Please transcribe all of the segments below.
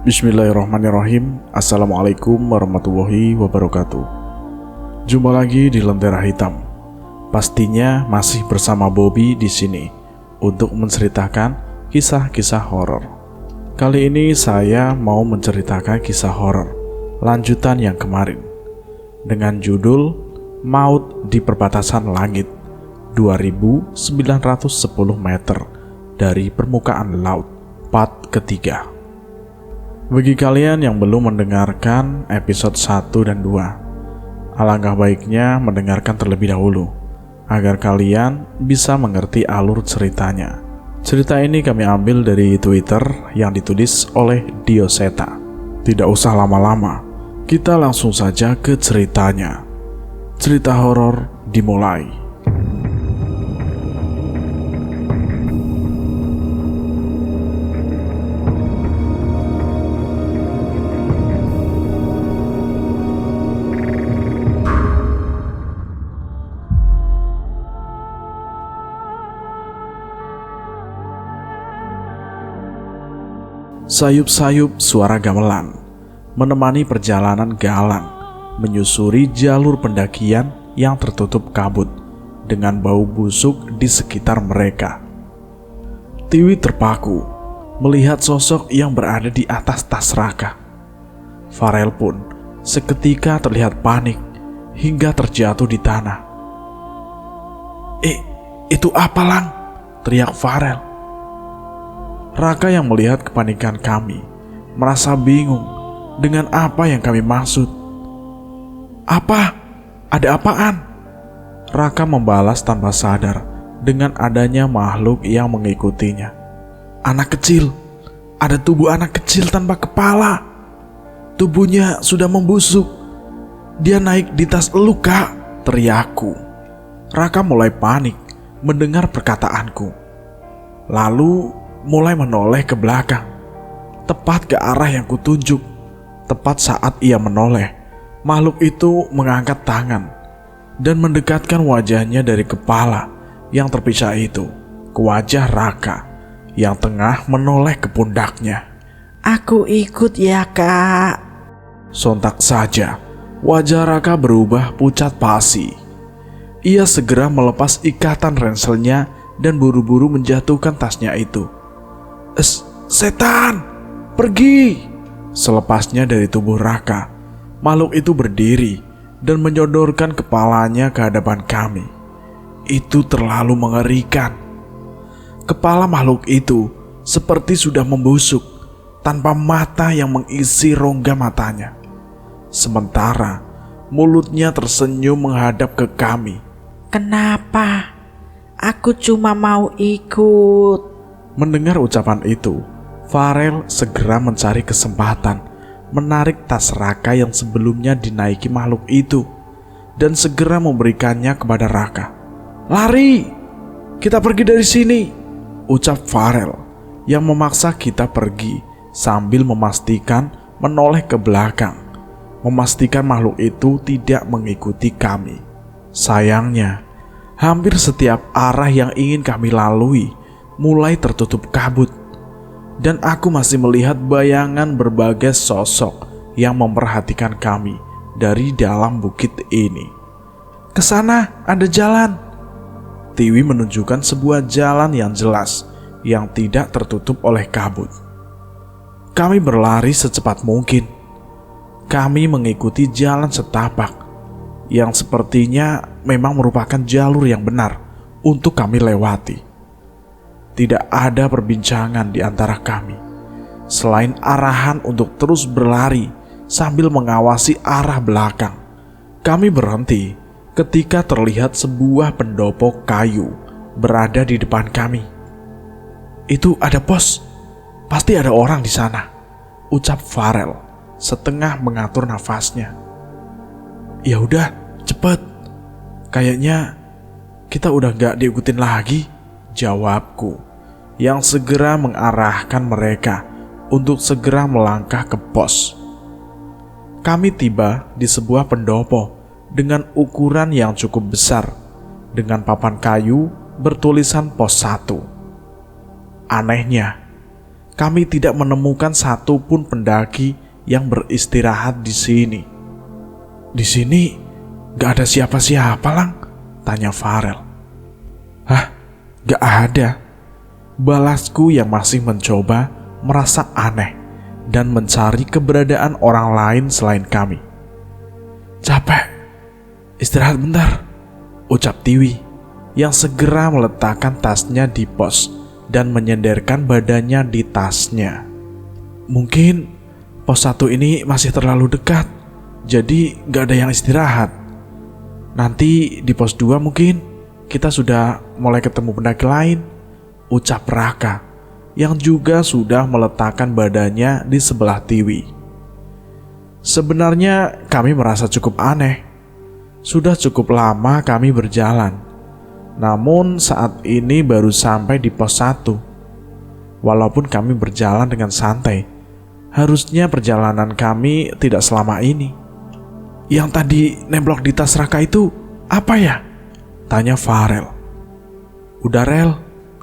Bismillahirrahmanirrahim. Assalamualaikum warahmatullahi wabarakatuh. Jumpa lagi di Lentera Hitam. Pastinya masih bersama Bobby di sini untuk menceritakan kisah-kisah horor. Kali ini saya mau menceritakan kisah horor lanjutan yang kemarin dengan judul Maut di Perbatasan Langit, 2910 meter dari permukaan laut, part ketiga. Bagi kalian yang belum mendengarkan episode 1 dan 2, alangkah baiknya mendengarkan terlebih dahulu agar kalian bisa mengerti alur ceritanya. Cerita ini kami ambil dari Twitter yang ditulis oleh Dioseta. Tidak usah lama-lama, kita langsung saja ke ceritanya. Cerita horor dimulai. Sayup-sayup suara gamelan menemani perjalanan Galang menyusuri jalur pendakian yang tertutup kabut dengan bau busuk di sekitar mereka. Tiwi terpaku melihat sosok yang berada di atas tas Raka. Farel pun seketika terlihat panik hingga terjatuh di tanah. Itu apa, Lang?" teriak Farel. Raka yang melihat kepanikan kami merasa bingung dengan apa yang kami maksud. "Apa? Ada apaan?" Raka membalas tanpa sadar dengan adanya makhluk yang mengikutinya. "Anak kecil, ada tubuh anak kecil tanpa kepala. Tubuhnya sudah membusuk. Dia naik di tas elu, Kak," teriakku. Raka mulai panik mendengar perkataanku. Lalu mulai menoleh ke belakang, tepat ke arah yang kutunjuk. Tepat saat ia menoleh, makhluk itu mengangkat tangan dan mendekatkan wajahnya dari kepala yang terpisah itu ke wajah Raka yang tengah menoleh ke pundaknya. "Aku ikut ya, Kak." Sontak saja wajah Raka berubah pucat pasi. Ia segera melepas ikatan ranselnya dan buru-buru menjatuhkan tasnya itu. "Setan, pergi!" Selepasnya dari tubuh Raka, makhluk itu berdiri dan menyodorkan kepalanya ke hadapan kami. Itu terlalu mengerikan. Kepala makhluk itu seperti sudah membusuk, tanpa mata yang mengisi rongga matanya. Sementara mulutnya tersenyum menghadap ke kami. "Kenapa? Aku cuma mau ikut." Mendengar ucapan itu, Farel segera mencari kesempatan menarik tas Raka yang sebelumnya dinaiki makhluk itu dan segera memberikannya kepada Raka. "Lari! Kita pergi dari sini!" ucap Farel yang memaksa kita pergi sambil memastikan menoleh ke belakang, memastikan makhluk itu tidak mengikuti kami. Sayangnya, hampir setiap arah yang ingin kami lalui mulai tertutup kabut, dan aku masih melihat bayangan berbagai sosok yang memperhatikan kami dari dalam bukit ini. "Ke sana ada jalan." Tiwi menunjukkan sebuah jalan yang jelas yang tidak tertutup oleh kabut. Kami berlari secepat mungkin. Kami mengikuti jalan setapak yang sepertinya memang merupakan jalur yang benar untuk kami lewati. Tidak ada perbincangan di antara kami, selain arahan untuk terus berlari sambil mengawasi arah belakang. Kami berhenti ketika terlihat sebuah pendopo kayu berada di depan kami. "Itu ada pos, pasti ada orang di sana," ucap Farel setengah mengatur nafasnya. "Ya udah, cepet. Kayaknya kita udah gak diikutin lagi," jawabku, yang segera mengarahkan mereka untuk segera melangkah ke pos. Kami tiba di sebuah pendopo dengan ukuran yang cukup besar, dengan papan kayu bertulisan pos 1. Anehnya, kami tidak menemukan satupun pendaki yang beristirahat di sini. Di sini gak ada siapa-siapa, Lang? Tanya Farel. Hah? Gak ada. Balasku yang masih mencoba merasa aneh dan mencari keberadaan orang lain selain kami. Capek, istirahat bentar, ucap Tiwi yang segera meletakkan tasnya di pos dan menyenderkan badannya di tasnya. Mungkin pos 1 ini masih terlalu dekat, jadi gak ada yang istirahat. Nanti di pos 2 mungkin kita sudah mulai ketemu pendaki lain, ucap Raka yang juga sudah meletakkan badannya di sebelah Tiwi. Sebenarnya kami merasa cukup aneh. Sudah cukup lama kami berjalan, namun saat ini baru sampai di pos 1. Walaupun kami berjalan dengan santai, harusnya perjalanan kami tidak selama ini. Yang tadi nemblok di tas Raka itu apa ya? Tanya Farel. Udah Rel,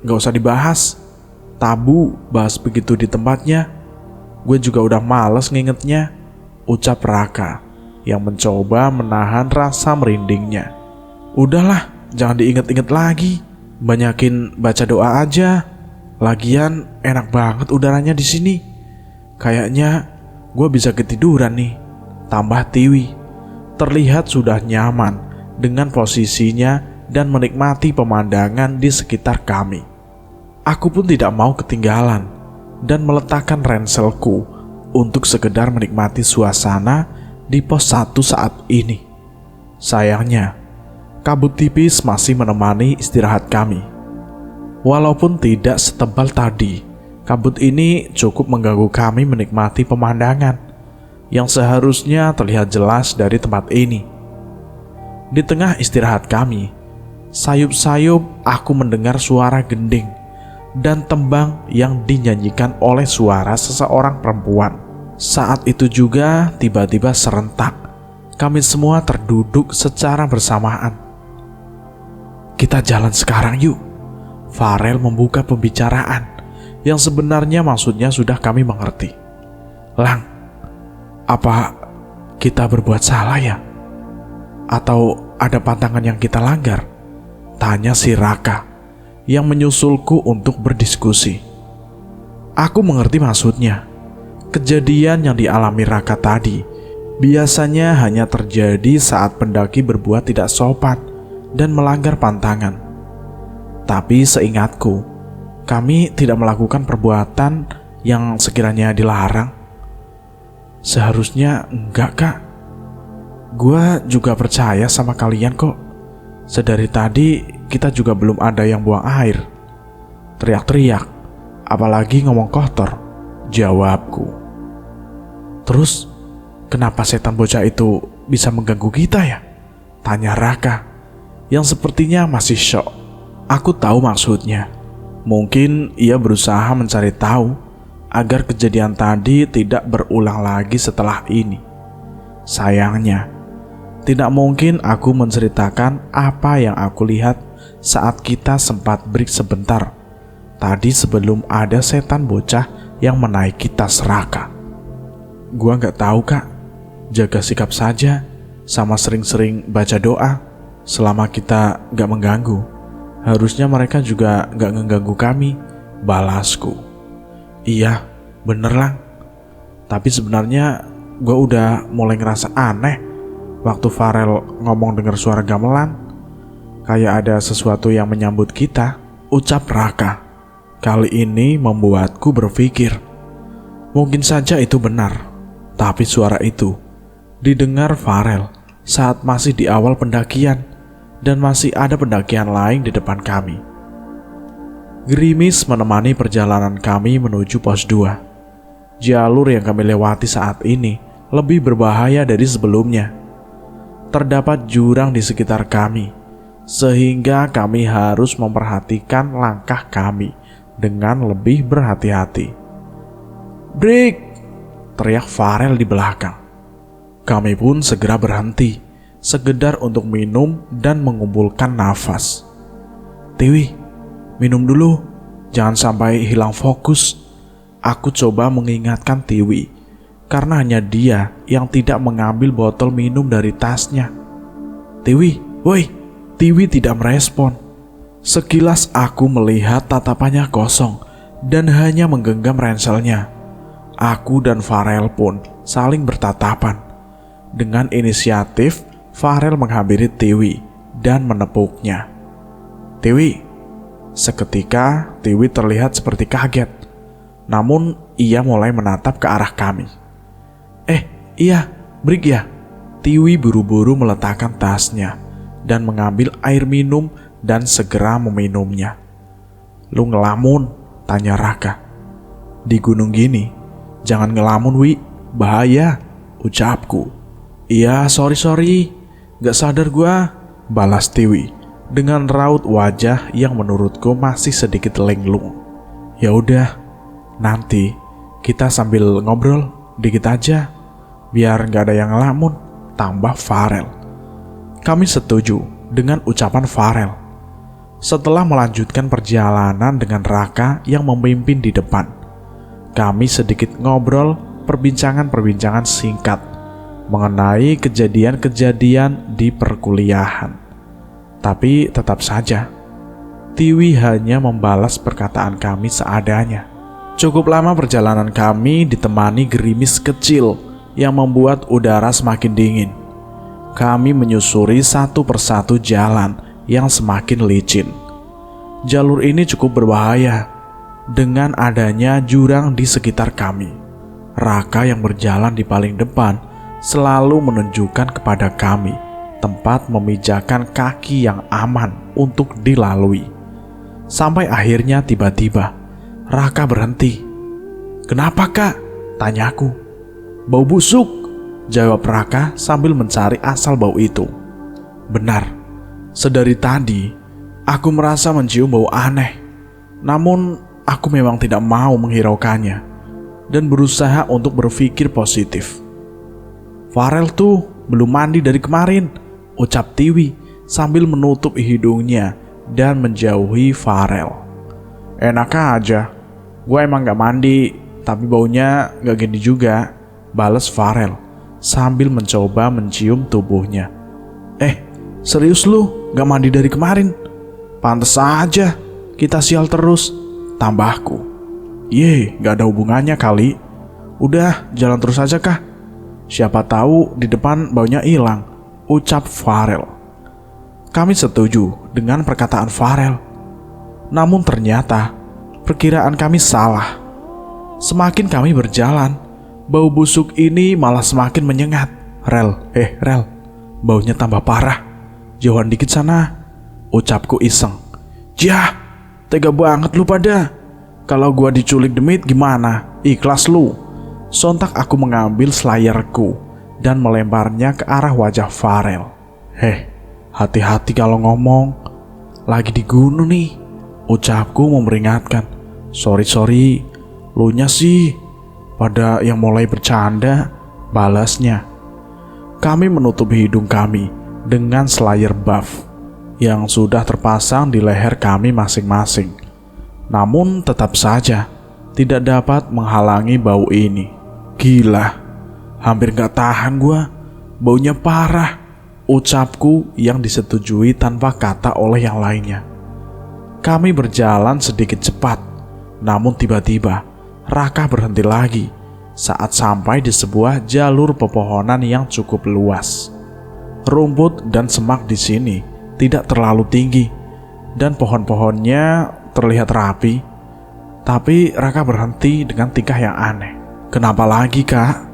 gak usah dibahas. Tabu bahas begitu di tempatnya. Gue juga udah males ngingetnya, ucap Raka yang mencoba menahan rasa merindingnya. Udahlah, jangan diinget-inget lagi. Banyakin baca doa aja. Lagian enak banget udaranya di sini. Kayaknya gue bisa ketiduran nih, tambah Tiwi. Terlihat sudah nyaman dengan posisinya dan menikmati pemandangan di sekitar kami. Aku pun tidak mau ketinggalan dan meletakkan ranselku untuk sekedar menikmati suasana di pos 1 saat ini. Sayangnya, kabut tipis masih menemani istirahat kami. Walaupun tidak setebal tadi, kabut ini cukup mengganggu kami menikmati pemandangan yang seharusnya terlihat jelas dari tempat ini. Di tengah istirahat kami, sayup-sayup aku mendengar suara gending dan tembang yang dinyanyikan oleh suara seseorang perempuan. Saat itu juga tiba-tiba serentak, kami semua terduduk secara bersamaan. Kita jalan sekarang yuk. Farel membuka pembicaraan yang sebenarnya maksudnya sudah kami mengerti. Lang, apa kita berbuat salah ya? Atau ada pantangan yang kita langgar? Tanya si Raka yang menyusulku untuk berdiskusi. Aku mengerti maksudnya. Kejadian yang dialami Raka tadi biasanya hanya terjadi saat pendaki berbuat tidak sopan dan melanggar pantangan. Tapi seingatku, kami tidak melakukan perbuatan yang sekiranya dilarang. Seharusnya enggak, Kak. Gua juga percaya sama kalian kok. Sedari tadi kita juga belum ada yang buang air, teriak-teriak, apalagi ngomong kotor, jawabku. Terus kenapa setan bocah itu bisa mengganggu kita ya? Tanya Raka yang sepertinya masih syok. Aku tahu maksudnya. Mungkin ia berusaha mencari tahu agar kejadian tadi tidak berulang lagi setelah ini. Sayangnya, tidak mungkin aku menceritakan apa yang aku lihat saat kita sempat break sebentar tadi sebelum ada setan bocah yang menaiki tas Raka. Gua gak tahu, Kak. Jaga sikap saja, sama sering-sering baca doa. Selama kita gak mengganggu, harusnya mereka juga gak ngeganggu kami, balasku. Iya, bener Lang. Tapi sebenarnya gue udah mulai ngerasa aneh waktu Farel ngomong dengar suara gamelan. Kayak ada sesuatu yang menyambut kita, ucap Raka. Kali ini membuatku berpikir, mungkin saja itu benar. Tapi suara itu didengar Farel saat masih di awal pendakian dan masih ada pendakian lain di depan kami. Gerimis menemani perjalanan kami menuju pos 2. Jalur yang kami lewati saat ini lebih berbahaya dari sebelumnya. Terdapat jurang di sekitar kami, sehingga kami harus memperhatikan langkah kami dengan lebih berhati-hati. Break! Teriak Farel di belakang. Kami pun segera berhenti, sekedar untuk minum dan mengumpulkan nafas. Tiwi, minum dulu, jangan sampai hilang fokus. aku coba mengingatkan Tiwi, karena hanya dia yang tidak mengambil botol minum dari tasnya. "Tiwi, woi!" Tiwi tidak merespon. Sekilas aku melihat tatapannya kosong dan hanya menggenggam ranselnya. Aku dan Farel pun saling bertatapan. Dengan inisiatif, Farel menghampiri Tiwi dan menepuknya. "Tiwi." Seketika Tiwi terlihat seperti kaget. Namun ia mulai menatap ke arah kami. Iya, break ya." Tiwi buru-buru meletakkan tasnya dan mengambil air minum dan segera meminumnya. "Lu ngelamun?" tanya Raka. "Di gunung gini, jangan ngelamun, Wi. Bahaya," ucapku. "Iya, sorry. Gak sadar gua," balas Tiwi dengan raut wajah yang menurutku masih sedikit linglung. "Ya udah, nanti kita sambil ngobrol dikit aja, biar gak ada yang ngelamun," tambah Farel. Kami setuju dengan ucapan Farel. Setelah melanjutkan perjalanan dengan Raka yang memimpin di depan, kami sedikit ngobrol perbincangan singkat mengenai kejadian-kejadian di perkuliahan. Tapi tetap saja, Tiwi hanya membalas perkataan kami seadanya. Cukup lama perjalanan kami ditemani gerimis kecil yang membuat udara semakin dingin. Kami menyusuri satu persatu jalan yang semakin licin. Jalur ini cukup berbahaya dengan adanya jurang di sekitar kami. Raka yang berjalan di paling depan selalu menunjukkan kepada kami tempat memijakan kaki yang aman untuk dilalui. Sampai akhirnya tiba-tiba Raka berhenti. "Kenapa, Kak?" tanyaku. "Bau busuk," jawab Raka sambil mencari asal bau itu. Benar, sedari tadi aku merasa mencium bau aneh. Namun aku memang tidak mau menghiraukannya dan berusaha untuk berpikir positif. "Farel tuh belum mandi dari kemarin," ucap Tiwi sambil menutup hidungnya dan menjauhi Farel. "Enak aja, gue emang gak mandi, tapi baunya gak gini juga," balas Farel sambil mencoba mencium tubuhnya. Serius lu gak mandi dari kemarin? Pantes aja kita sial terus," tambahku. Gak ada hubungannya kali. Udah jalan terus aja kah? Siapa tahu di depan baunya hilang, ucap Farel. Kami setuju dengan perkataan Farel. Namun ternyata perkiraan kami salah. Semakin kami berjalan, bau busuk ini malah semakin menyengat. Rel, baunya tambah parah. Jauhan dikit sana, ucapku iseng. Jah, tega banget lu pada. Kalau gua diculik demit gimana? Ikhlas lu. Sontak aku mengambil selayarku dan melemparnya ke arah wajah Farel. Hati-hati kalau ngomong. Lagi di gunung nih, ucapku memperingatkan. Sorry, lunya sih pada yang mulai bercanda, balasnya. Kami menutup hidung kami dengan selayar buff yang sudah terpasang di leher kami masing-masing. Namun tetap saja tidak dapat menghalangi bau ini. Gila, hampir gak tahan gua. Baunya parah, ucapku yang disetujui tanpa kata oleh yang lainnya. Kami berjalan sedikit cepat, namun tiba-tiba Raka berhenti lagi saat sampai di sebuah jalur pepohonan yang cukup luas. Rumput dan semak di sini tidak terlalu tinggi dan pohon-pohonnya terlihat rapi. Tapi Raka berhenti dengan tingkah yang aneh. Kenapa lagi, Kak?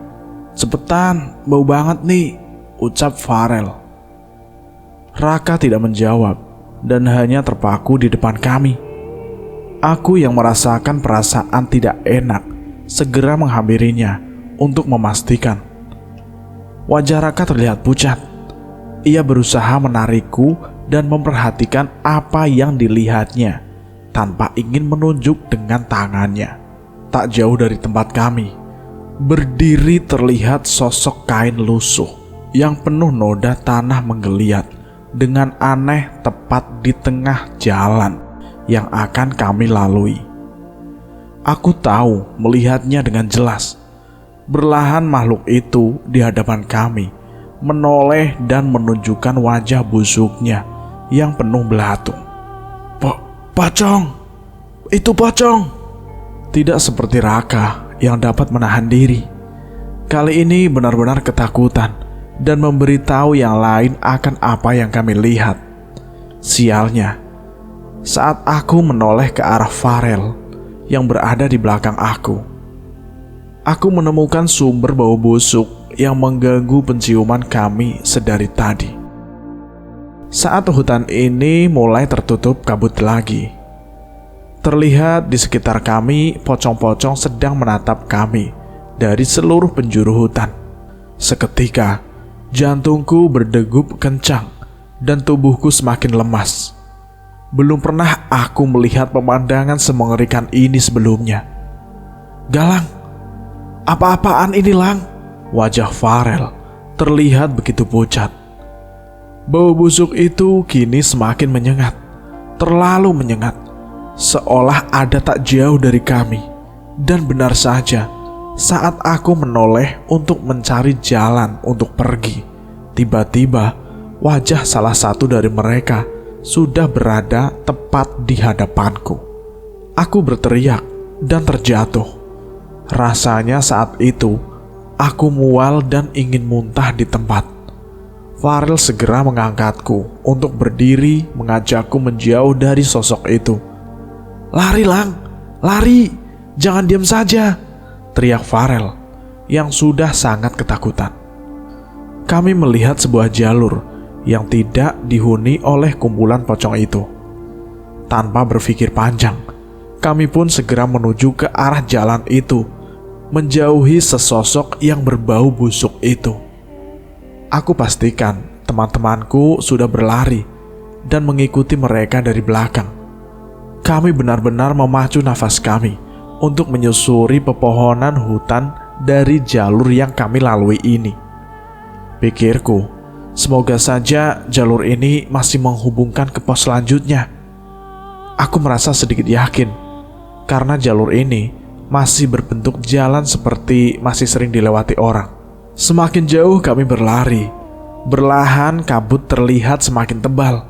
Cepetan, bau banget nih, ucap Farel. Raka tidak menjawab dan hanya terpaku di depan kami. Aku yang merasakan perasaan tidak enak segera menghampirinya untuk memastikan. Wajah Raka terlihat pucat. Ia berusaha menarikku dan memperhatikan apa yang dilihatnya tanpa ingin menunjuk dengan tangannya. Tak jauh dari tempat kami, berdiri terlihat sosok kain lusuh yang penuh noda tanah menggeliat dengan aneh tepat di tengah jalan yang akan kami lalui. Aku tahu melihatnya dengan jelas. Berlahan makhluk itu di hadapan kami, menoleh dan menunjukkan wajah busuknya yang penuh belatung. Pocong! Itu pocong! Tidak seperti Raka yang dapat menahan diri. Kali ini benar-benar ketakutan dan memberitahu yang lain akan apa yang kami lihat. Sialnya, saat aku menoleh ke arah Farel yang berada di belakang aku menemukan sumber bau busuk yang mengganggu penciuman kami sedari tadi. Saat hutan ini mulai tertutup kabut lagi, terlihat di sekitar kami pocong-pocong sedang menatap kami dari seluruh penjuru hutan. Seketika, jantungku berdegup kencang dan tubuhku semakin lemas. Belum pernah aku melihat pemandangan semengerikan ini sebelumnya. Galang, apa-apaan ini, Lang? Wajah Farel terlihat begitu pucat. Bau busuk itu kini semakin menyengat, terlalu menyengat, seolah ada tak jauh dari kami. Dan benar saja, saat aku menoleh untuk mencari jalan untuk pergi, tiba-tiba wajah salah satu dari mereka sudah berada tepat di hadapanku. Aku berteriak dan terjatuh. Rasanya saat itu aku mual dan ingin muntah di tempat. Farel segera mengangkatku untuk berdiri, mengajakku menjauh dari sosok itu. "Lari, Lang, lari, jangan diam saja," teriak Farel yang sudah sangat ketakutan. Kami melihat sebuah jalur yang tidak dihuni oleh kumpulan pocong itu. Tanpa berpikir panjang, kami pun segera menuju ke arah jalan itu, menjauhi sesosok yang berbau busuk itu. Aku pastikan teman-temanku sudah berlari dan mengikuti mereka dari belakang. Kami benar-benar memacu nafas kami untuk menyusuri pepohonan hutan dari jalur yang kami lalui ini. Pikirku, semoga saja jalur ini masih menghubungkan ke pos selanjutnya. Aku merasa sedikit yakin karena jalur ini masih berbentuk jalan seperti masih sering dilewati orang. Semakin jauh kami berlari, berlahan kabut terlihat semakin tebal.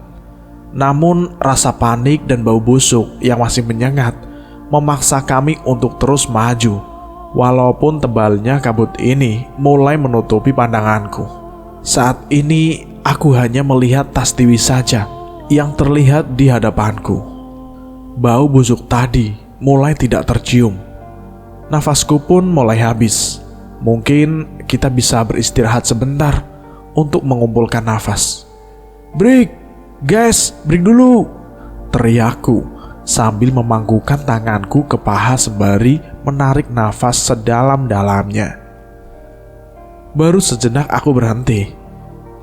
Namun rasa panik dan bau busuk yang masih menyengat memaksa kami untuk terus maju, walaupun tebalnya kabut ini mulai menutupi pandanganku. Saat ini aku hanya melihat tas Tiwi saja yang terlihat di hadapanku. Bau busuk tadi mulai tidak tercium. Nafasku pun mulai habis. Mungkin kita bisa beristirahat sebentar untuk mengumpulkan nafas. "Break, guys, break dulu!" teriakku sambil memangkukan tanganku ke paha sembari menarik nafas sedalam-dalamnya. Baru sejenak aku berhenti.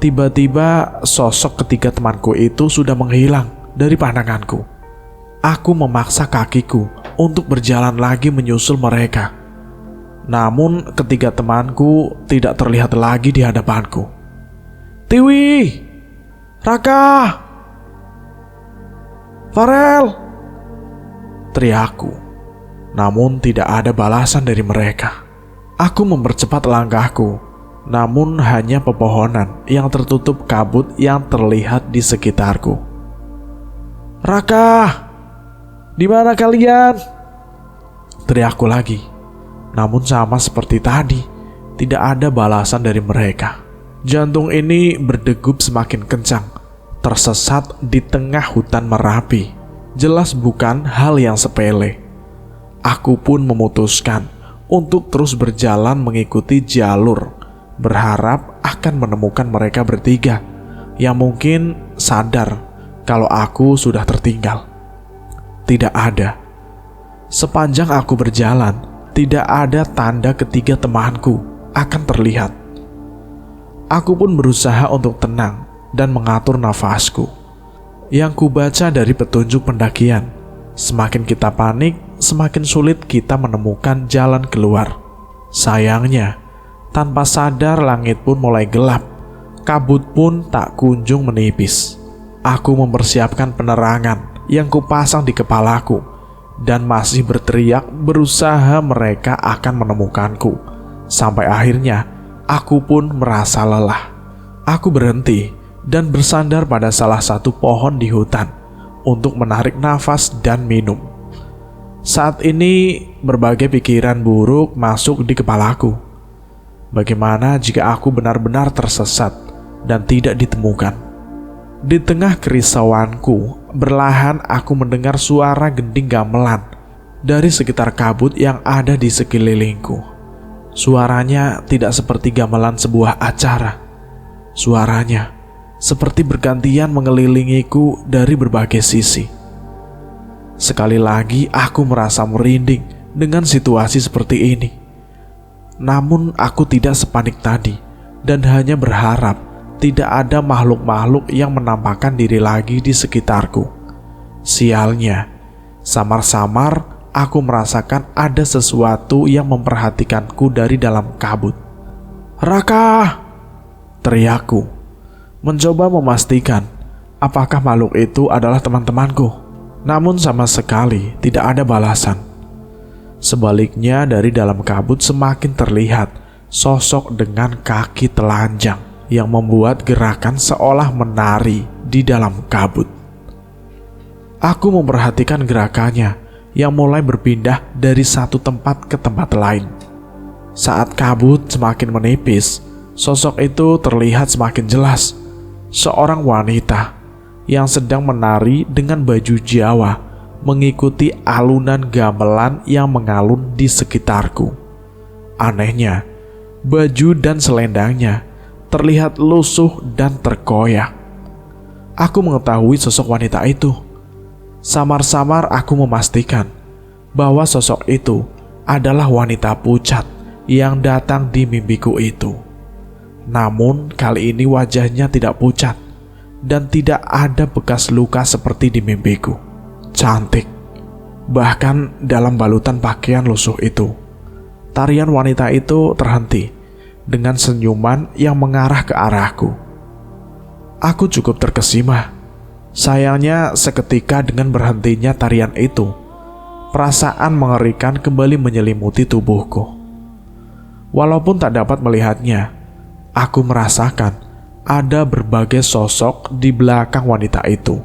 Tiba-tiba sosok ketiga temanku itu sudah menghilang dari pandanganku. Aku memaksa kakiku untuk berjalan lagi menyusul mereka. Namun ketiga temanku tidak terlihat lagi di hadapanku. "Tiwi! Raka! Farel!" teriakku. Namun tidak ada balasan dari mereka. Aku mempercepat langkahku, namun hanya pepohonan yang tertutup kabut yang terlihat di sekitarku. "Raka! Di mana kalian?" teriakku lagi. Namun sama seperti tadi, tidak ada balasan dari mereka. Jantung ini berdegup semakin kencang, tersesat di tengah hutan Merapi. Jelas bukan hal yang sepele. Aku pun memutuskan untuk terus berjalan mengikuti jalur, berharap akan menemukan mereka bertiga yang mungkin sadar kalau aku sudah tertinggal. Tidak ada. Sepanjang aku berjalan, tidak ada tanda ketiga temanku akan terlihat. Aku pun berusaha untuk tenang dan mengatur nafasku. Yang kubaca dari petunjuk pendakian, semakin kita panik, semakin sulit kita menemukan jalan keluar. Sayangnya, tanpa sadar langit pun mulai gelap. Kabut pun tak kunjung menipis. Aku mempersiapkan penerangan yang kupasang di kepalaku dan masih berteriak berusaha mereka akan menemukanku. Sampai akhirnya aku pun merasa lelah. Aku berhenti dan bersandar pada salah satu pohon di hutan untuk menarik nafas dan minum. Saat ini berbagai pikiran buruk masuk di kepalaku. Bagaimana jika aku benar-benar tersesat dan tidak ditemukan? Di tengah kerisauanku, perlahan aku mendengar suara gending gamelan dari sekitar kabut yang ada di sekelilingku. Suaranya tidak seperti gamelan sebuah acara. Suaranya seperti bergantian mengelilingiku dari berbagai sisi. Sekali lagi aku merasa merinding dengan situasi seperti ini. Namun aku tidak sepanik tadi dan hanya berharap tidak ada makhluk-makhluk yang menampakkan diri lagi di sekitarku. Sialnya, samar-samar aku merasakan ada sesuatu yang memperhatikanku dari dalam kabut. "Raka!" teriakku, mencoba memastikan apakah makhluk itu adalah teman-temanku. Namun sama sekali tidak ada balasan. Sebaliknya, dari dalam kabut semakin terlihat sosok dengan kaki telanjang yang membuat gerakan seolah menari di dalam kabut. Aku memperhatikan gerakannya yang mulai berpindah dari satu tempat ke tempat lain. Saat kabut semakin menipis, sosok itu terlihat semakin jelas. Seorang wanita yang sedang menari dengan baju Jawa mengikuti alunan gamelan yang mengalun di sekitarku. Anehnya, baju dan selendangnya terlihat lusuh dan terkoyak. Aku mengetahui sosok wanita itu. Samar-samar aku memastikan bahwa sosok itu adalah wanita pucat yang datang di mimpiku itu. Namun kali ini wajahnya tidak pucat dan tidak ada bekas luka seperti di mimpiku. Cantik, bahkan dalam balutan pakaian lusuh itu. Tarian wanita itu terhenti dengan senyuman yang mengarah ke arahku. Aku cukup terkesima. Sayangnya seketika dengan berhentinya tarian itu, perasaan mengerikan kembali menyelimuti tubuhku. Walaupun tak dapat melihatnya, aku merasakan ada berbagai sosok di belakang wanita itu.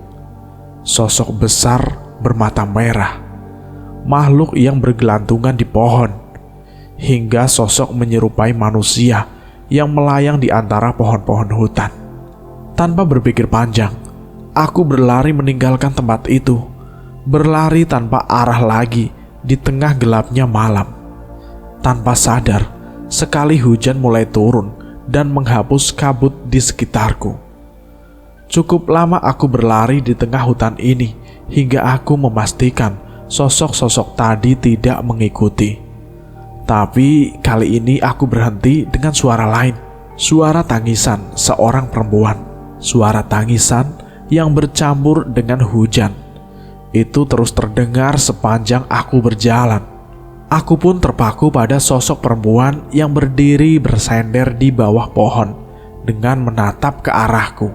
Sosok besar bermata merah, makhluk yang bergelantungan di pohon, hingga sosok menyerupai manusia yang melayang di antara pohon-pohon hutan. Tanpa berpikir panjang, aku berlari meninggalkan tempat itu, berlari tanpa arah lagi di tengah gelapnya malam. Tanpa sadar, sekali hujan mulai turun dan menghapus kabut di sekitarku. Cukup lama aku berlari di tengah hutan ini hingga aku memastikan sosok-sosok tadi tidak mengikuti. Tapi kali ini aku berhenti dengan suara lain. Suara tangisan seorang perempuan. Suara tangisan yang bercampur dengan hujan. Itu terus terdengar sepanjang aku berjalan. Aku pun terpaku pada sosok perempuan yang berdiri bersender di bawah pohon dengan menatap ke arahku.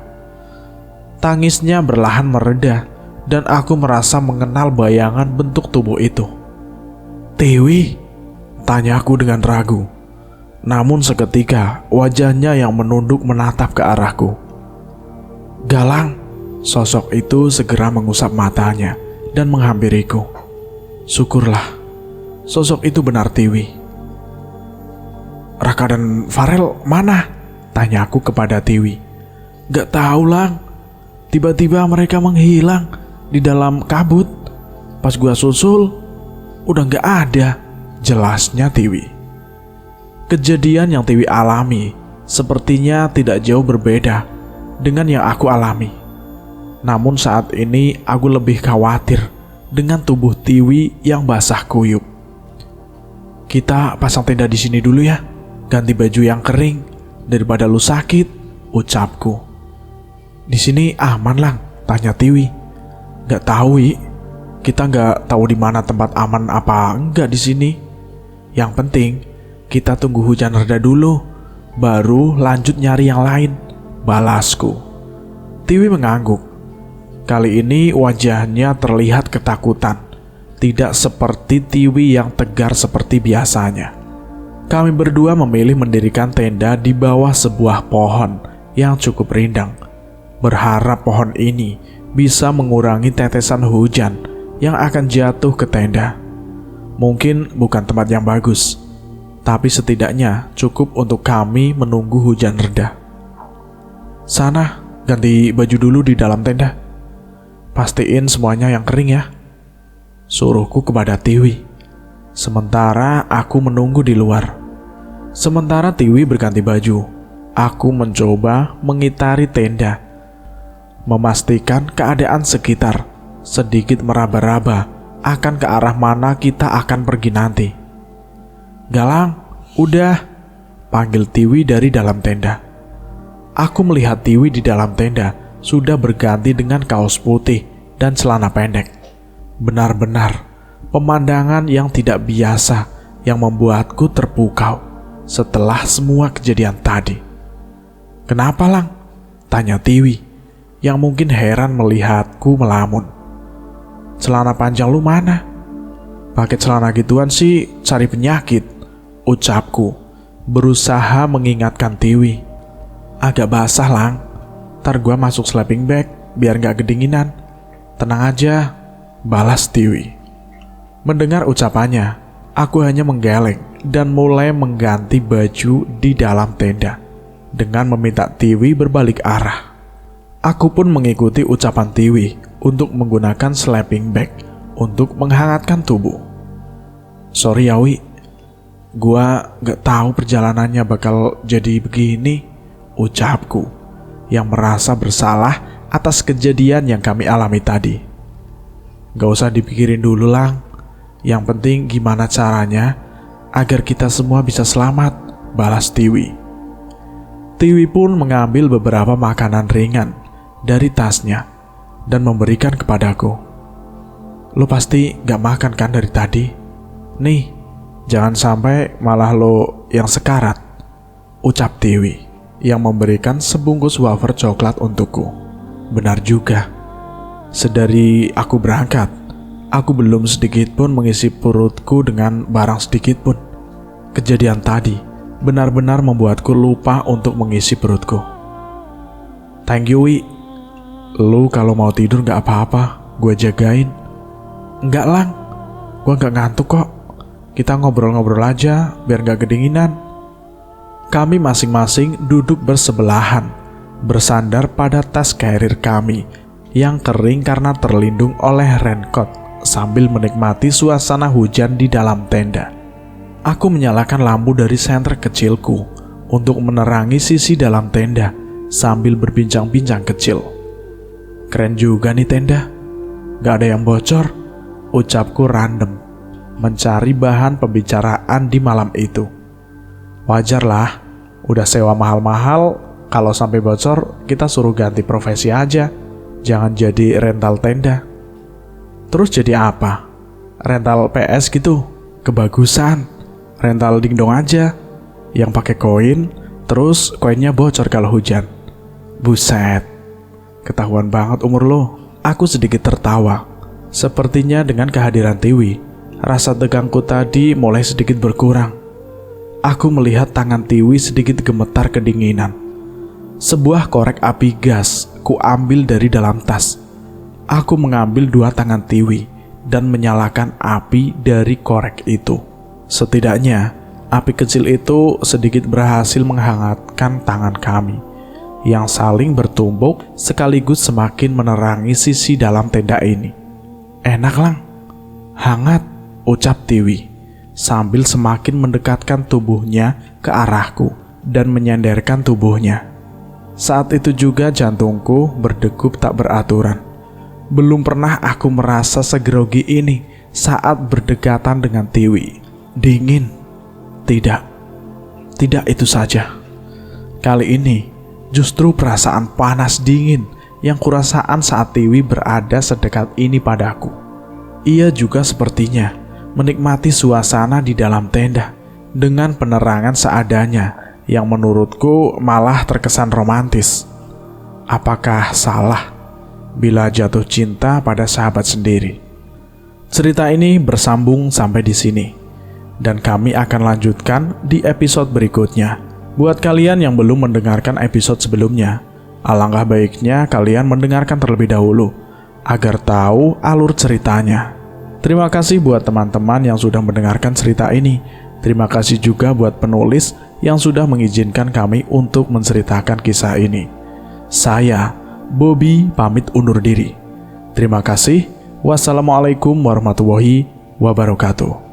Tangisnya perlahan mereda dan aku merasa mengenal bayangan bentuk tubuh itu. "Tiwi?" tanyaku dengan ragu. Namun seketika wajahnya yang menunduk menatap ke arahku. "Galang," sosok itu segera mengusap matanya dan menghampiriku. Syukurlah, sosok itu benar Tiwi. "Raka dan Farel mana?" tanyaku kepada Tiwi. "Gak tahu, Lang. Tiba-tiba mereka menghilang di dalam kabut. Pas gua susul, udah gak ada," jelasnya Tiwi. Kejadian yang Tiwi alami sepertinya tidak jauh berbeda dengan yang aku alami. Namun saat ini aku lebih khawatir dengan tubuh Tiwi yang basah kuyup. "Kita pasang tenda di sini dulu ya, ganti baju yang kering daripada lu sakit," ucapku. "Di sini aman, Lang?" tanya Tiwi. "Gak tahu, Wi. Kita gak tahu di mana tempat aman apa enggak di sini. Yang penting kita tunggu hujan reda dulu, baru lanjut nyari yang lain," balasku. Tiwi mengangguk. Kali ini wajahnya terlihat ketakutan tidak seperti Tiwi yang tegar seperti biasanya. Kami berdua memilih mendirikan tenda di bawah sebuah pohon yang cukup rindang, berharap pohon ini bisa mengurangi tetesan hujan yang akan jatuh ke tenda. Mungkin bukan tempat yang bagus, tapi setidaknya cukup untuk kami menunggu hujan reda. Sana, ganti baju dulu di dalam tenda. Pastiin semuanya yang kering ya, suruhku kepada Tiwi. Sementara aku menunggu di luar. Sementara Tiwi berganti baju, aku mencoba mengitari tenda, memastikan keadaan sekitar, sedikit meraba-raba akan ke arah mana kita akan pergi nanti. Galang, udah, panggil Tiwi dari dalam tenda. Aku melihat Tiwi di dalam tenda sudah berganti dengan kaos putih dan celana pendek. Benar-benar pemandangan yang tidak biasa yang membuatku terpukau setelah semua kejadian tadi. Kenapa, Lang? Tanya Tiwi yang mungkin heran melihatku melamun. Celana panjang lu mana? Pakai celana gituan sih cari penyakit, ucapku, berusaha mengingatkan Tiwi. Agak basah, Lang. Ntar gua masuk sleeping bag biar gak kedinginan. Tenang aja, balas Tiwi. Mendengar ucapannya, aku hanya menggeleng dan mulai mengganti baju di dalam tenda dengan meminta Tiwi berbalik arah. Aku pun mengikuti ucapan Tiwi untuk menggunakan sleeping bag untuk menghangatkan tubuh. Sorry ya, Wi. Gua gak tahu perjalanannya bakal jadi begini, ucapku yang merasa bersalah atas kejadian yang kami alami tadi. Gak usah dipikirin dulu, Lang. Yang penting gimana caranya agar kita semua bisa selamat, balas Tiwi. Tiwi pun mengambil beberapa makanan ringan dari tasnya dan memberikan kepadaku. Lo pasti gak makan kan dari tadi? Nih, jangan sampai malah lo yang sekarat, ucap Tiwi yang memberikan sebungkus wafer coklat untukku. Benar juga, sedari aku berangkat, aku belum sedikit pun mengisi perutku dengan barang sedikit pun. Kejadian tadi benar-benar membuatku lupa untuk mengisi perutku. Thank you, Wi. Lu kalau mau tidur gak apa-apa, gue jagain. Enggak, Lang, gue gak ngantuk kok. Kita ngobrol-ngobrol aja biar gak kedinginan. Kami masing-masing duduk bersebelahan, bersandar pada tas carrier kami yang kering karena terlindung oleh raincoat sambil menikmati suasana hujan di dalam tenda. Aku menyalakan lampu dari senter kecilku untuk menerangi sisi dalam tenda sambil berbincang-bincang kecil. Keren juga nih tenda, gak ada yang bocor, ucapku random, mencari bahan pembicaraan di malam itu. Wajar lah, udah sewa mahal-mahal, kalau sampai bocor kita suruh ganti profesi aja, jangan jadi rental tenda. Terus jadi apa? Rental PS gitu, kebagusan. Rental dingdong aja, yang pakai koin, terus koinnya bocor kalau hujan. Buset, ketahuan banget umur lo. Aku sedikit tertawa. Sepertinya dengan kehadiran Tiwi, rasa tegangku tadi mulai sedikit berkurang. Aku melihat tangan Tiwi sedikit gemetar kedinginan. Sebuah korek api gas ku ambil dari dalam tas. Aku mengambil dua tangan Tiwi dan menyalakan api dari korek itu. Setidaknya, api kecil itu sedikit berhasil menghangatkan tangan kami yang saling bertumbuk sekaligus semakin menerangi sisi dalam tenda ini. Enak, Lang, hangat, ucap Tiwi sambil semakin mendekatkan tubuhnya ke arahku dan menyandarkan tubuhnya. Saat itu juga jantungku berdegup tak beraturan. Belum pernah aku merasa segrogi ini saat berdekatan dengan Tiwi. Dingin? Tidak itu saja. Kali ini justru perasaan panas dingin yang kurasaan saat Tiwi berada sedekat ini padaku. Ia juga sepertinya menikmati suasana di dalam tenda dengan penerangan seadanya yang menurutku malah terkesan romantis. Apakah salah bila jatuh cinta pada sahabat sendiri? Cerita ini bersambung sampai di sini, dan kami akan lanjutkan di episode berikutnya. Buat kalian yang belum mendengarkan episode sebelumnya, alangkah baiknya kalian mendengarkan terlebih dahulu agar tahu alur ceritanya. Terima kasih buat teman-teman yang sudah mendengarkan cerita ini. Terima kasih juga buat penulis yang sudah mengizinkan kami untuk menceritakan kisah ini. Saya, Bobby, pamit undur diri. Terima kasih. Wassalamualaikum warahmatullahi wabarakatuh.